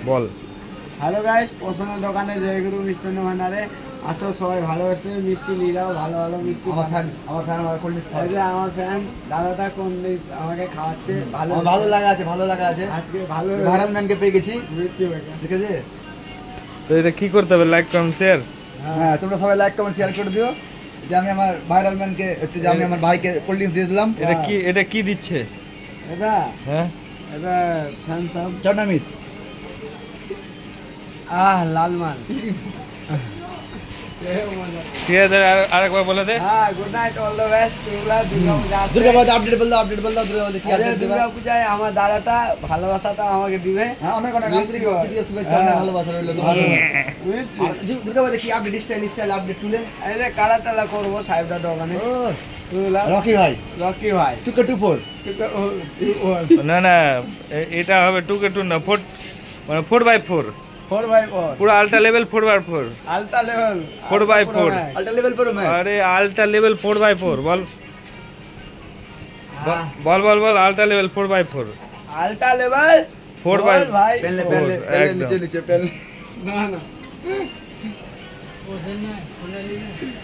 বল। Hello guys, পছন্দের দোকানে জয়গুরু মিষ্টান্ন ভান্ডারে আসো, সবাই ভালোবাসে মিষ্টি নিয়ে যাও, ভালো ভালো মিষ্টি। আমার ফ্যান আমার কোল্ড ড্রিঙ্কস এই যে আমার ফ্যান দাদাটা কোন আমাকে খাওয়াচ্ছে, ভালো ভালো লাগা আছে আজকে ভালো ভাইরাল ম্যানকে পেয়ে গেছি, বুঝছি বেটা। ঠিক আছে। তো এটা কি করতে হবে? Like, comment, share. হ্যাঁ, তোমরা সবাই লাইক কমেন্ট শেয়ার করে দিও যে আমি আমার ভাইরাল ম্যানকে হচ্ছে যে আমি আমার ভাইকে কোল্ড ড্রিঙ্কস দিয়ে দিলাম। এটা কি দিচ্ছে? এটা হ্যাঁ, এটা থামস আপ। চটনামিত লাল মাল। ঠিক আছে, আরেকবার বলে দে। হ্যাঁ, good night, all the best. Durga Puja update বল দাও দুর্গা পূজা কি আপডেট দেবা? দুর্গা পূজায় আমার দাদাটা ভালোবাসাটা আমাকে দিবে। হ্যাঁ, অনেক অনেক আন্তরিক প্রীতীয় শুভেচ্ছা, অনেক ভালোবাসা রইলো তোমাদের। বুঝছি। আর দুর্গা পূজা কি আপডেট স্টাইল আপডেট তুলে এই যে কালার টালা করবো সাহেবদার দোকানে। রকি ভাই রকি ভাই টুকে টুপোর না না, এটা হবে 2K2 না, 4x4, 4x4 পুরো আলট্রা লেভেল 4x4, আলটা লেভেল 4x4। আলটা লেভেল পড়ো ম্যাম। আরে আলট্রা লেভেল 4x4 বল, বল বল বল, আলট্রা লেভেল 4x4, আলটা লেভেল 4x4 ভাই। পেলে একদম। নিচে পেলে না না